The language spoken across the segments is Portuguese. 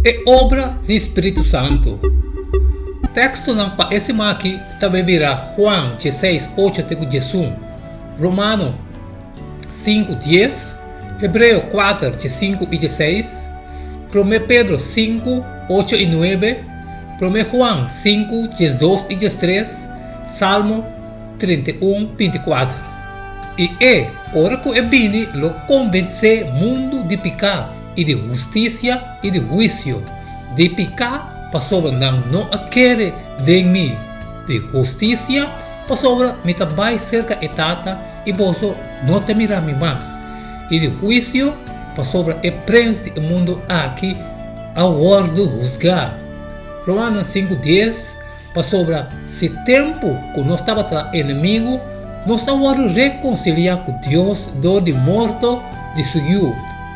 é obra do Espírito Santo. Texto ng paesimaki tabibira Juan 16:8-11, Romano 5:10, Hebreo 4:5-16, 1 Pedro 5:8-9, 1 Juan 5:12-13, Salmo 31:24. E ora que bene lo convence mundo de pecado e de justiça e de juízo, de pecado para sobre não querer de mim, de justiça para sobre me trabalho cerca etata e você não te mira me mais, e de juízo para sobre o príncipe do mundo aqui ao hora de juzgar. Romanos 5:10 para sobre se tempo que nós estava inimigo, nós agora reconciliar com Deus do de morto de suyo.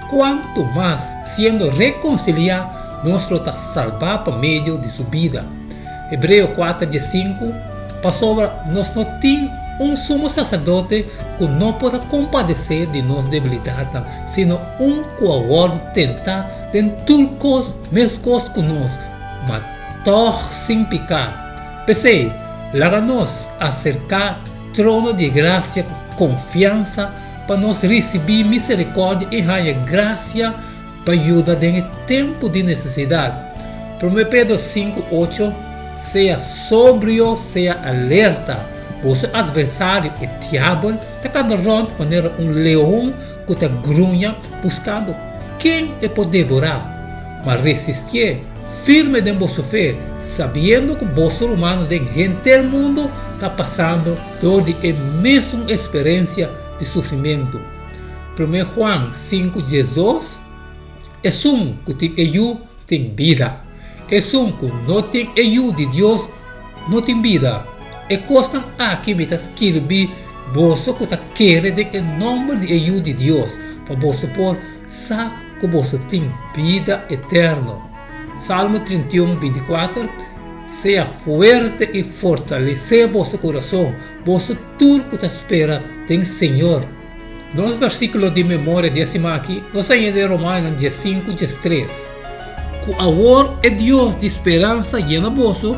Quanto mais sendo reconciliar nós está salvar por meio de sua vida. Hebreu 4:5 para sobre nós não tem sumo sacerdote que não pode compadecer de nossa debilidade, sino que agora tentar de tudo mesmas coisas que nós, mas todos sem pecado. Pensei, larga-nos acercar trono de graça com confiança para nós receber misericórdia e raia graça para ajudar em tempo de necessidade. 1 Pedro 5:8 seja sóbrio, seja alerta. O seu adversário, o diabo, está de maneira leão que está grunha buscando quem pode devorar. Mas resistir firme de vossa fé, sabendo que o vosso humano de gente mundo está passando por a mesma experiência de sofrimento. 1 Juan 5:12 é que tem ajuda, tem vida. É que não tem ajuda de Deus, não tem vida. E costam aqui me escrever você que está querendo em nome de ajuda de Deus, para você por saber que você tem vida eterna. Salmo 31:24 seja forte e fortalecer vosso coração, vosso tudo que espera tem Senhor. Nos versículos de memória desse aqui, nós temos de Romanos 5:3. Que agora é Deus de esperança llena vosso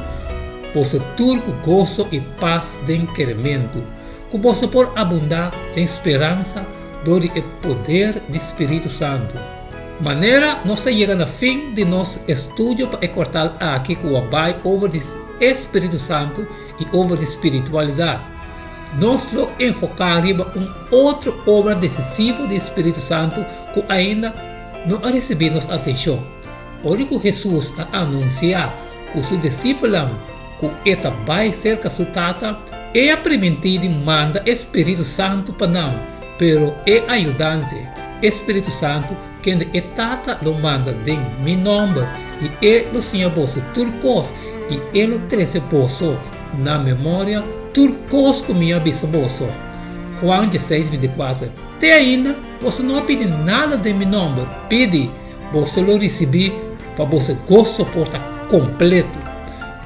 tudo com gozo e paz de incremento. Que vosso por abundar de esperança do poder do Espírito Santo. Maneira, nós chegamos ao fim de nosso estudo para cortar aqui com o trabalho over o Espírito Santo e over a espiritualidade. Nós vamos enfocar em outra obra decisiva do Espírito Santo que ainda não recebeu nossa atenção. Olha que Jesus anunciar que seus discípulos que ele vai ser resultado é a permitida manda Espírito Santo para nós, pero é ajudante. Espírito Santo quem é tata lo manda em meu nome e ele o Senhor vosso turcos e ele o trece vosso na memória turcos que me avisa vosso. Juan 16:24. Até ainda você não pede nada de meu nome, pede, você lo receber para você gozo porta completo.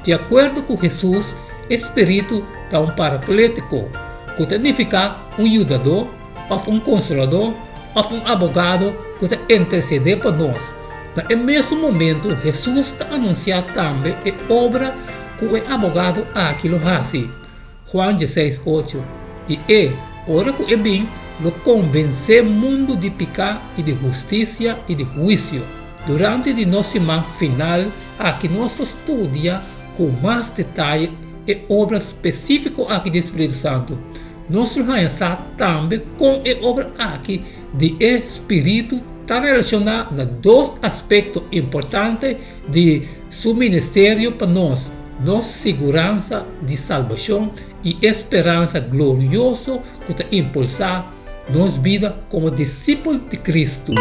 De acordo com Jesus, Espírito é paraclético, que significa ajudador, ou consolador, ou advogado que está interceder por nós. No mesmo momento, Jesus está anunciando também a obra que o advogado aqui lo faz. Juan 16:8. E ora que é bem, lo convence o mundo de pecado e de justiça e de juízo. Durante a nossa semana final, aqui nós estudia com mais detalhe a obra específica aqui do Espírito Santo. Nós vamos também com a obra aqui de Espírito está relacionada a dois aspectos importantes de seu ministério para nós: nossa segurança de salvação e esperança gloriosa que está impulsar nossa vida como discípulos de Cristo.